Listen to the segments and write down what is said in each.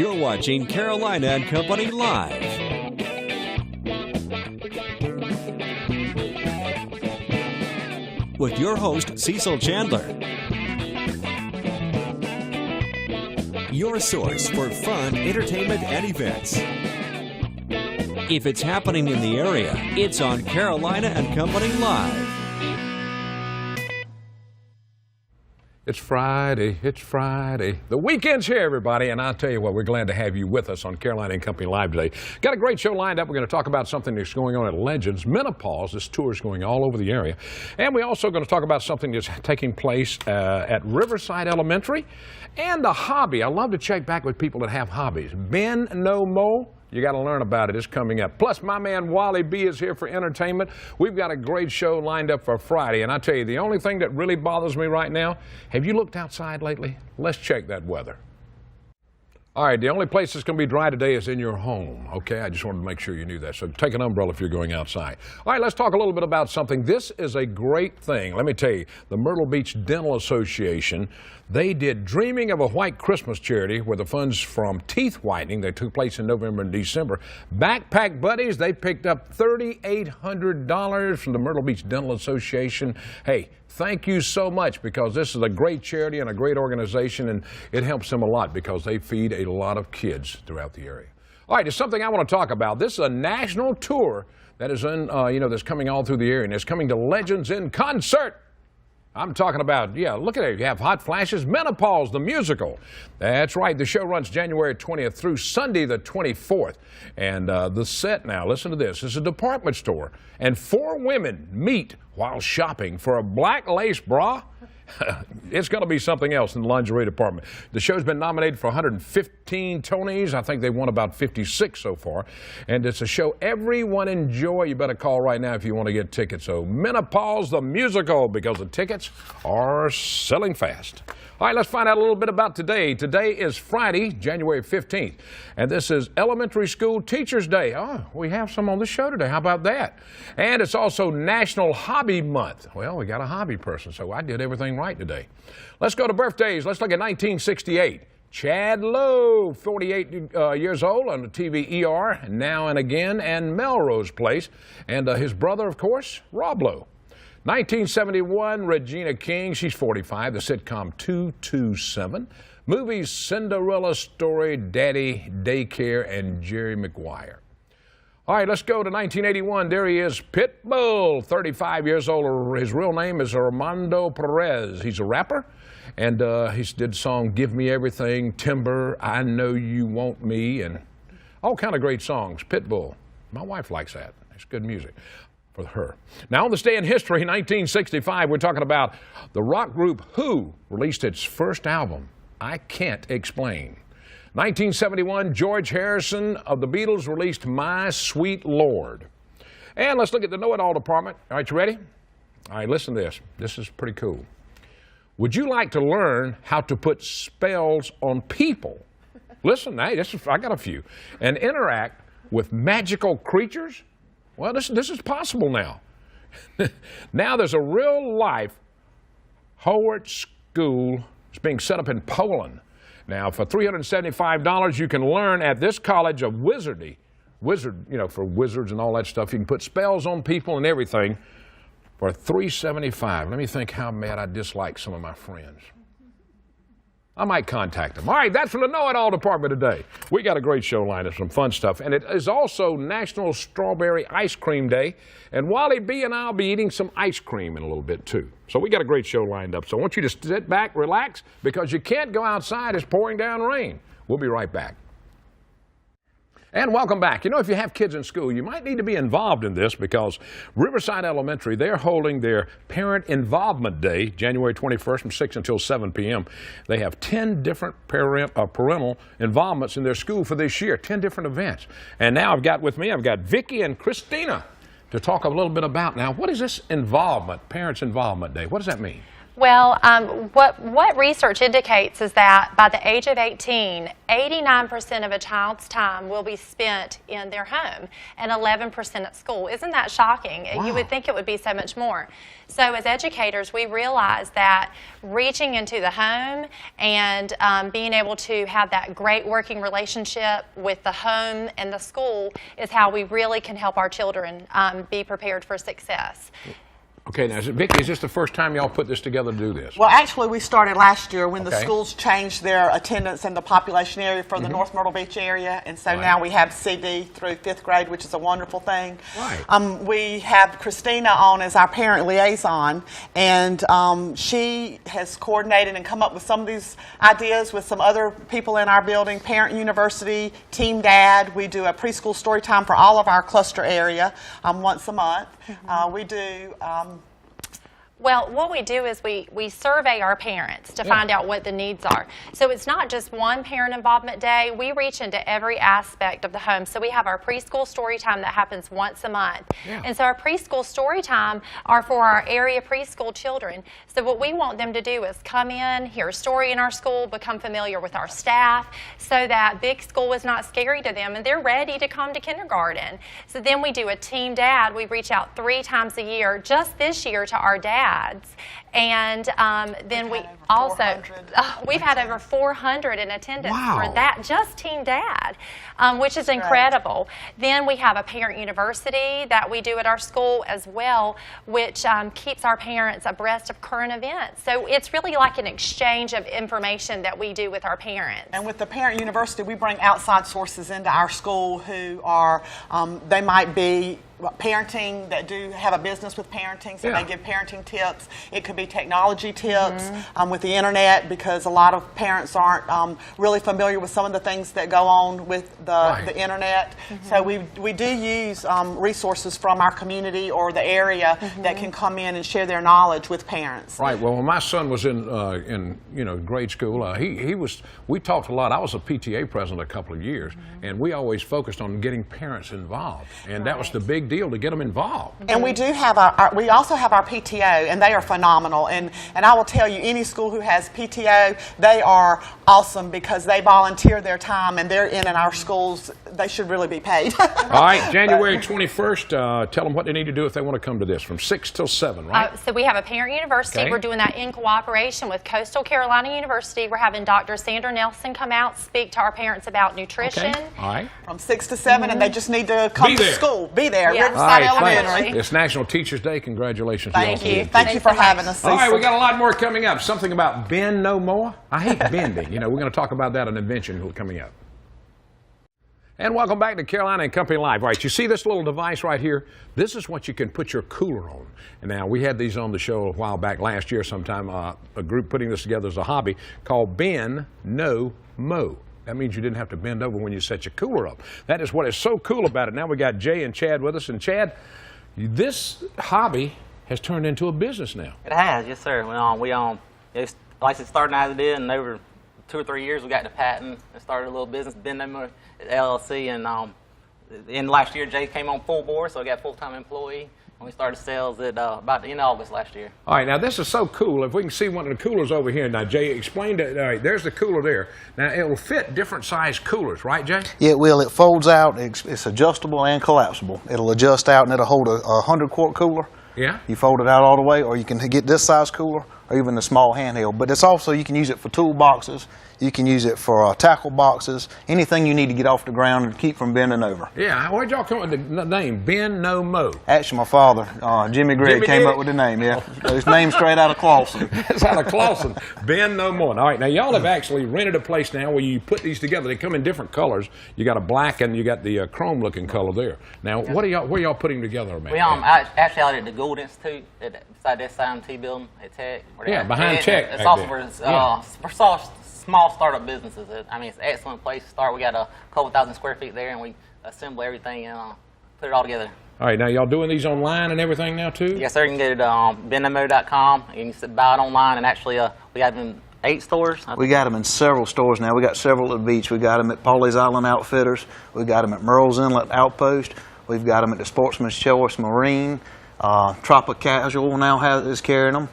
You're watching Carolina and Company Live. With your host, Cecil Chandler. Your source for fun, entertainment, and events. If it's happening in the area, it's on Carolina and Company Live. It's Friday, it's Friday. The weekend's here, everybody, and I'll tell you what, we're glad to have you with us on Carolina and Company Live today. Got a great show lined up. We're going to talk about something that's going on at Legends, menopause. This tour is going all over the area. And we're also going to talk about something that's taking place at Riverside Elementary and a hobby. I love to check back with people that have hobbies. Bend no more. You got to learn about it. It's coming up. Plus, my man Wally B is here for entertainment. We've got a great show lined up for Friday. And I tell you, the only thing that really bothers me right now, have you looked outside lately? Let's check that weather. All right, the only place that's going to be dry today is in your home, okay? I just wanted to make sure you knew that. So take an umbrella if you're going outside. All right, let's talk a little bit about something. This is a great thing. Let me tell you, the Myrtle Beach Dental Association, they did Dreaming of a White Christmas charity where the funds from teeth whitening that took place in November and December. Backpack Buddies, they picked up $3,800 from the Myrtle Beach Dental Association. Hey, thank you so much, because this is a great charity and a great organization, and it helps them a lot because they feed a lot of kids throughout the area. All right, it's something I want to talk about. This is a national tour that is that's coming all through the area, and it's coming to Legends in Concert. I'm talking about, look at it. You have Hot Flashes, Menopause, the musical. That's right. The show runs January 20th through Sunday the 24th. And the set now, listen to this. It's a department store. And 4 women meet while shopping for a black lace bra. It's going to be something else in the lingerie department. The show's been nominated for 115 Tonys. I think they won about 56 so far. And it's a show everyone enjoy. You better call right now if you want to get tickets. So Menopause the musical, because the tickets are selling fast. All right, let's find out a little bit about today. Today is Friday, January 15th, and this is Elementary School Teachers Day. Oh, we have some on the show today. How about that? And it's also National Hobby Month. Well, we got a hobby person, so I did everything right today. Let's go to birthdays. Let's look at 1968. Chad Lowe, 48 years old, on the TV ER, Now and Again, and Melrose Place. And his brother, of course, Rob Lowe. 1971, Regina King, she's 45, the sitcom 227. Movies Cinderella Story, Daddy, Daycare, and Jerry Maguire. All right, let's go to 1981. There he is, Pitbull, 35 years old. His real name is Armando Perez. He's a rapper, and he did the song Give Me Everything, Timber, I Know You Want Me, and all kind of great songs. Pitbull. My wife likes that. It's good music for her. Now, on this day in history, 1965, we're talking about the rock group Who released its first album, I Can't Explain. 1971, George Harrison of the Beatles released My Sweet Lord. And let's look at the know-it-all department. All right, you ready? All right, listen to this. This is pretty cool. Would you like to learn how to put spells on people? Listen, hey, I got a few. And interact with magical creatures? Well, this is possible now. Now there's a real-life Howard School. It's being set up in Poland. Now, for $375, you can learn at this college of wizardry. For wizards and all that stuff. You can put spells on people and everything for $375. Let me think how mad I dislike some of my friends. I might contact them. All right, that's from the Know-It-All department today. We got a great show lined up, some fun stuff. And it is also National Strawberry Ice Cream Day. And Wally B and I will be eating some ice cream in a little bit, too. So we got a great show lined up. So I want you to sit back, relax, because you can't go outside. It's pouring down rain. We'll be right back. And welcome back. You know, if you have kids in school, you might need to be involved in this, because Riverside Elementary, they're holding their Parent Involvement Day, January 21st from 6 until 7 p.m. They have 10 different parental involvements in their school for this year, 10 different events. And now I've got Vicki and Christina to talk a little bit about, now, what is this involvement, Parents Involvement Day? What does that mean? Well, what research indicates is that by the age of 18, 89% of a child's time will be spent in their home and 11% at school. Isn't that shocking? Wow. You would think it would be so much more. So as educators, we realize that reaching into the home and being able to have that great working relationship with the home and the school is how we really can help our children be prepared for success. Okay, now, Vicki, is this the first time y'all put this together to do this? Well, actually, we started last year when the Okay. schools changed their attendance and the population area for the North Myrtle Beach area, and so Right. now we have CD through 5th grade, which is a wonderful thing. Right. We have Christina on as our parent liaison, and she has coordinated and come up with some of these ideas with some other people in our building, Parent University, Team Dad. We do a preschool story time for all of our cluster area once a month. We do... Well, what we do is we survey our parents to find out what the needs are. So it's not just one parent involvement day. We reach into every aspect of the home. So we have our preschool story time that happens once a month. Yeah. And so our preschool story time are for our area preschool children. So what we want them to do is come in, hear a story in our school, become familiar with our staff, so that big school is not scary to them and they're ready to come to kindergarten. So then we do a Team Dad. We reach out 3 times a year, just this year, to our dads. And then we also, we've had over 400 in attendance for that, just Team Dad, which is incredible. Then we have a Parent University that we do at our school as well, which keeps our parents abreast of current events. So it's really like an exchange of information that we do with our parents. And with the Parent University, we bring outside sources into our school who are, they might be parenting, that do have a business with parenting, so they give parenting tips. It could be technology tips with the internet, because a lot of parents aren't really familiar with some of the things that go on with the internet. So we do use resources from our community or the area that can come in and share their knowledge with parents. Right. Well, when my son was in grade school, we talked a lot. I was a PTA president a couple of years, and we always focused on getting parents involved, and that was the big deal, to get them involved. And we do have we also have our PTO, and they are phenomenal. And I will tell you, any school who has PTO, they are awesome, because they volunteer their time and they're in our schools. They should really be paid. All right, January 21st, tell them what they need to do if they want to come to this, from 6 till 7, right? So we have a Parent University. Okay. We're doing that in cooperation with Coastal Carolina University. We're having Dr. Sandra Nelson come out, speak to our parents about nutrition. Okay. All right. From 6 to 7, and they just need to come to school. Be there. Yeah. Riverside All right, Elementary. it's National Teachers Day. Congratulations. Thank to you. you. Thank you for having us. All right, Cecil. we got a lot more coming up. Something about bend no more. I hate bending. We're going to talk about that, an invention coming up. And welcome back to Carolina and Company Live. All right, you see this little device right here? This is what you can put your cooler on. And now, we had these on the show a while back, last year sometime, a group putting this together as a hobby called Bend No Mo. That means you didn't have to bend over when you set your cooler up. That is what is so cool about it. Now we got Jay and Chad with us. And Chad, this hobby has turned into a business now. It has, yes, sir. It's like it started as it did, and over 2 or 3 years we got the patent and started a little business, Bend No More LLC, and in last year Jay came on full board, so we got a full-time employee, and we started sales at about in August last year. All right, now this is so cool. If we can see one of the coolers over here. Now, Jay, explain that. All right, there's the cooler there. Now, it will fit different size coolers, right, Jay? Yeah, it will. It folds out. It's adjustable and collapsible. It'll adjust out, and it'll hold a 100-quart cooler. Yeah. You fold it out all the way, or you can get this size cooler, or even the small handheld. But it's also, you can use it for tool boxes. You can use it for tackle boxes, anything you need to get off the ground and keep from bending over. Yeah, where'd y'all come up with the name, Bend No Mo? Actually, my father, Jimmy Gregg, came up with the name, yeah. His name's straight out of Clawson. It's out of Clawson. Bend No More. All right, now y'all have actually rented a place now where you put these together. They come in different colors. You got a black and you got the chrome-looking color there. Now, where are y'all putting together, man? We actually out at the Gould Institute, beside the SIMT building at Tech. Yeah, behind Tech. It's also for small startup businesses. I mean, it's an excellent place to start. We got a couple thousand square feet there, and we assemble everything and put it all together. All right, now y'all doing these online and everything now too? Yes, sir. You can get it at bendnomo.com, and you can buy it online. And actually, we have them in 8 stores. We got them in several stores now. We got several at the beach. We got them at Pawleys Island Outfitters. We got them at Merle's Inlet Outpost. We've got them at the Sportsman's Choice Marine. Tropic Casual now is carrying them.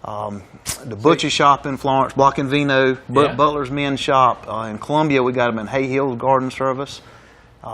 The butcher shop in Florence, Block and Vino, Yeah. Butler's Men's Shop. In Columbia, we got them in Hay Hills Garden Service.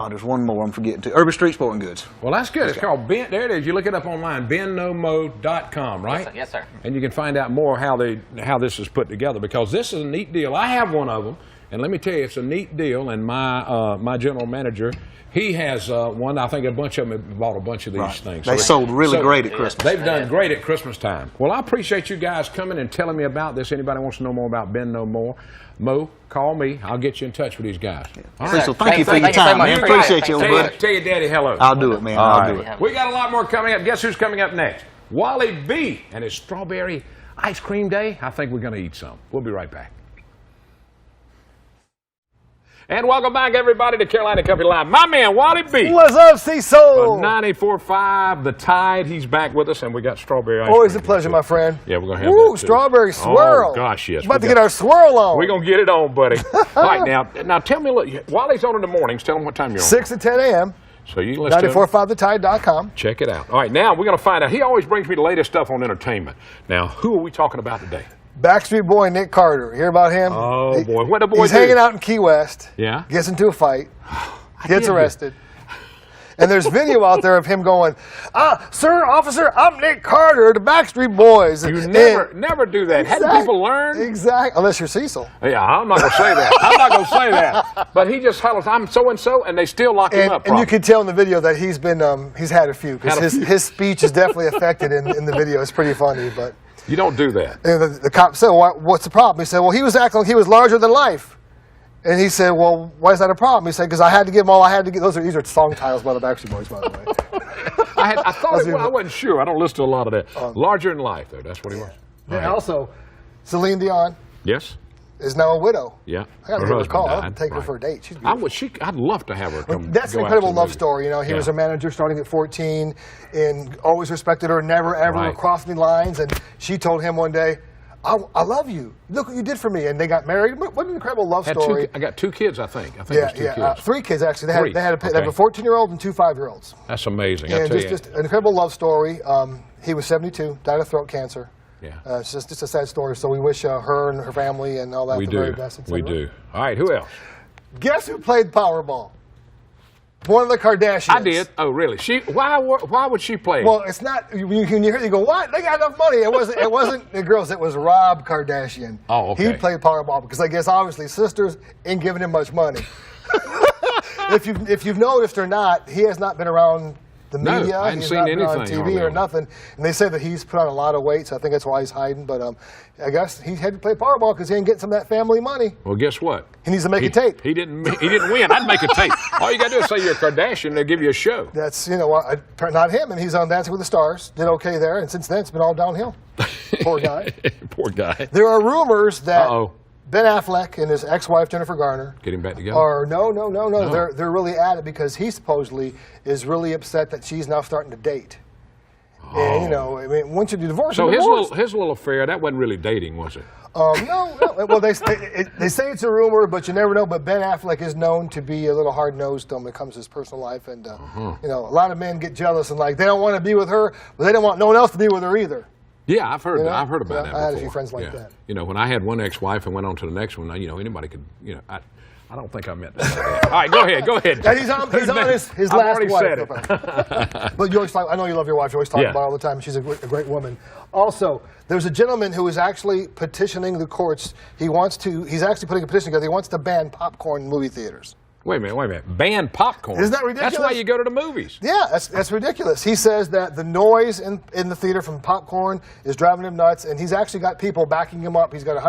There's one more I'm forgetting too. Urban Street Sporting Goods. Well, that's good. It's called Ben. There it is. You look it up online, bennomo.com, right? Yes, sir. And you can find out more how this is put together, because this is a neat deal. I have one of them, and let me tell you, it's a neat deal. And my general manager, he has one. I think a bunch of them have bought a bunch of these things. They sold really great at Christmas. They've done great at Christmas time. Well, I appreciate you guys coming and telling me about this. Anybody wants to know more about Ben No More, Mo, call me. I'll get you in touch with these guys. All right. Cecil, thank you for your Thank you so time, much. man. Appreciate Appreciate you, buddy. Tell your daddy hello. I'll do it, man. All I'll right. do it. We got a lot more coming up. Guess who's coming up next? Wally B and his strawberry ice cream day. I think we're going to eat some. We'll be right back. And welcome back, everybody, to Carolina Company Live. My man, Wally B. What's up, Cecil? 94.5, the Tide. He's back with us, and we got strawberry ice Always a cream. pleasure, my friend. Yeah, we're going to have Woo, that, too. strawberry swirl. Oh, gosh, yes. About to get our swirl on. We're going to get it on, buddy. All right, now tell me, look, Wally's on in the mornings. Tell him what time you're on. 6 to 10 a.m. So you can listen to him. 94.5thetide.com. Check it out. All right, now we're going to find out. He always brings me the latest stuff on entertainment. Now, who are we talking about today? Backstreet Boy Nick Carter. Hear about him? Oh, boy. What the boy He's do? hanging out in Key West. Yeah? Gets into a fight. Gets did arrested. And there's video out there of him going, sir, officer, I'm Nick Carter, the Backstreet Boys. You never do that. Hadn't people learn? Exactly. Unless you're Cecil. Yeah, I'm not going to say that. I'm not going to say that. But he just hollers, I'm so-and-so, and they still lock him up. And you can tell in the video that he's had a few. Because his speech is definitely affected in the video. It's pretty funny, but... You don't do that. And the cop said, well, what's the problem? He said, well, he was acting like he was larger than life. And he said, well, why is that a problem? He said, because I had to give them all I had to give. These are song titles by the Backstreet Boys, by the way. I thought I wasn't sure. I don't listen to a lot of that. Larger than life, though. That's what he was. And also, Celine Dion Yes? is now a widow. Yeah. I got to Her give her a husband call. I'll died. take her Right. for a date. She's beautiful. I'd love to have her come. That's an go out incredible to the love movie. story. You know, he was a manager starting at 14 and always respected her, never ever Right. crossed any lines. And she told him one day, I love you. Look what you did for me. And they got married. What an incredible love story. I got 2 kids, I think. it was 2 kids. 3 kids actually. They had Okay. a 14-year-old and 2 5-year-olds. That's amazing. I And tell you. just an incredible love story. He was 72, died of throat cancer. Yeah. It's just a sad story. So we wish her and her family and all that We the do. very best. We do. All right, who else? Guess who played Powerball? One of the Kardashians. I did. Oh, really? Why would she play? Well, it's not. When you hear it, you go, "What? They got enough money." It wasn't the girls. It was Rob Kardashian. Oh, okay. He played Powerball because I guess obviously sisters ain't giving him much money. If you've noticed or not, he has not been around the No, media. I hadn't He's seen not been on anything TV hardly or on nothing. And they say that he's put on a lot of weight, so I think that's why he's hiding. But I guess he had to play Powerball because he ain't getting some of that family money. Well, guess what? He needs to make a tape. He didn't win. I'd make a tape. All you got to do is say you're a Kardashian, they'll give you a show. That's, not him, and he's on Dancing with the Stars. Did okay there, and since then it's been all downhill. Poor guy. Poor guy. There are rumors that Uh-oh. Ben Affleck and his ex-wife Jennifer Garner Get him back together. are no. They're really at it because he supposedly is really upset that she's now starting to date. And once you divorce, So you're divorced. his little affair, that wasn't really dating, was it? No. Well, they say it's a rumor, but you never know. But Ben Affleck is known to be a little hard-nosed when it comes to his personal life, and a lot of men get jealous and they don't want to be with her, but they don't want no one else to be with her either. Yeah, I've heard. You know? I've heard about that before. I had a few friends like that. When I had one ex-wife and went on to the next one, anybody could. I don't think I meant to say that. All right, go ahead. And he's on his I've last already wife. said it. But you always talk, I know you love your wife. You always talk Yeah. about her all the time. She's a great woman. Also, there's a gentleman who is actually petitioning the courts. He's actually putting a petition together. He wants to ban popcorn in movie theaters. Wait a minute. Ban popcorn. Isn't that ridiculous? That's why you go to the movies. Yeah, that's ridiculous. He says that the noise in the theater from popcorn is driving him nuts, and he's actually got people backing him up. He's got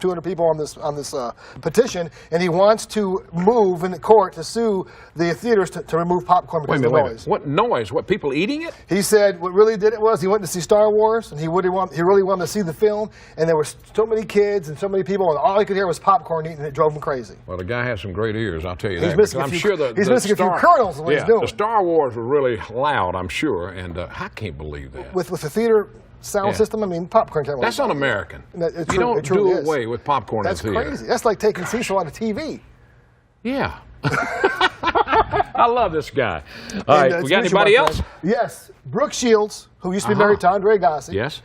200 people on this petition, and he wants to move in the court to sue the theaters to remove popcorn because of the noise. What noise? What, people eating it? He said what really did it was he went to see Star Wars, and he really wanted to see the film, and there were so many kids and so many people, and all he could hear was popcorn eating, and it drove him crazy. Well, the guy has some great ears, I'll tell you He's that. missing because a few- I'm sure he's missing a few kernels of what he's doing. The Star Wars were really loud, I'm sure, and I can't believe that. With the theater sound system, popcorn can't really. That's un-American. It You don't truly do is. away with popcorn That's in the theater. crazy. That's like taking Cecil out of TV. Yeah. I love this guy. All right, we got anybody else? Yes, Brooke Shields, who used to be married to Andre Agassi. Yes.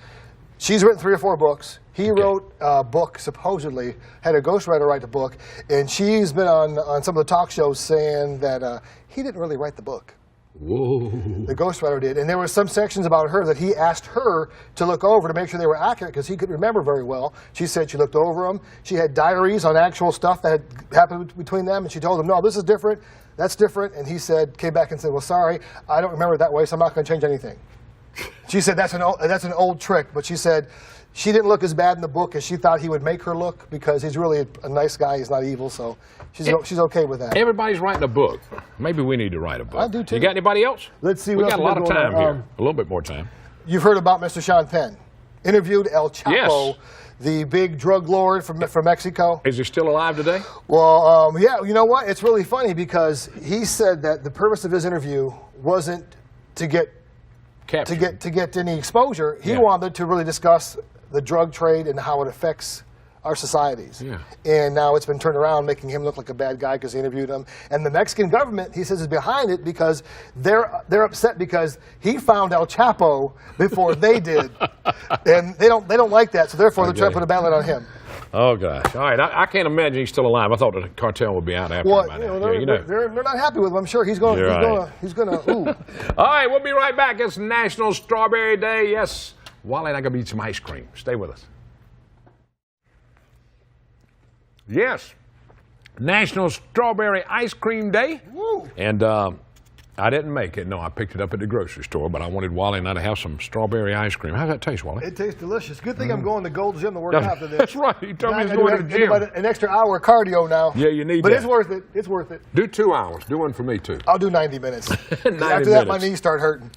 She's written 3 or 4 books. He wrote a book, supposedly, had a ghostwriter write the book, and she's been on some of the talk shows saying that he didn't really write the book. Whoa. The ghostwriter did. And there were some sections about her that he asked her to look over to make sure they were accurate because he couldn't remember very well. She said she looked over them. She had diaries on actual stuff that had happened between them, and she told him, no, this is different, that's different. And he came back and said, well, sorry, I don't remember it that way, so I'm not going to change anything. She said that's an old trick, but she said she didn't look as bad in the book as she thought he would make her look because he's really a nice guy, he's not evil, so she's okay with that. Everybody's writing a book. Maybe we need to write a book. I do too. You got anybody else? Let's see. We what got a else lot of time on. here. A little bit more time. You've heard about Mr. Sean Penn. Interviewed El Chapo, Yes. the big drug lord from Mexico. Is he still alive today? Well, yeah, you know what? It's really funny because he said that the purpose of his interview wasn't to get any exposure. He wanted to really discuss the drug trade and how it affects our societies. Yeah. And now it's been turned around, making him look like a bad guy because he interviewed him. And the Mexican government, he says, is behind it because they're upset because he found El Chapo before they did, and they don't like that. So therefore, they're trying to put a ban on him. Oh gosh! All right, I can't imagine he's still alive. I thought the cartel would be out after him by now. They're not happy with him. I'm sure he's going. He's going to. Ooh. All right, we'll be right back. It's National Strawberry Day. Yes, Wally and I gonna eat some ice cream. Stay with us. Yes, National Strawberry Ice Cream Day. Woo. And I didn't make it. No, I picked it up at the grocery store, but I wanted Wally and I to have some strawberry ice cream. How's that taste, Wally? It tastes delicious. Good thing I'm going to Gold's Gym to work out today. That's right. He told me he's going to the gym. An extra hour of cardio now. Yeah, you need but that. It's worth it. It's worth it. Do 2 hours. Do one for me, too. I'll do 90 minutes. 90 After that, my knees start hurting.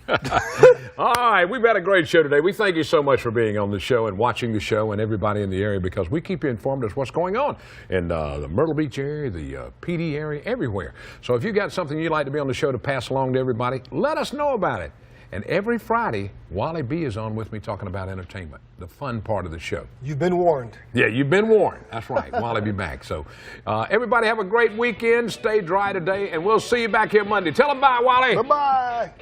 All right, we've had a great show today. We thank you so much for being on the show and watching the show and everybody in the area because we keep you informed as what's going on in the Myrtle Beach area, the PD area, everywhere. So if you got something you'd like to be on the show to pass along to everybody, let us know about it. And every Friday, Wally B is on with me talking about entertainment, the fun part of the show. You've been warned. Yeah, you've been warned. That's right. Wally be back. So everybody have a great weekend. Stay dry today, and we'll see you back here Monday. Tell them bye, Wally. Bye-bye.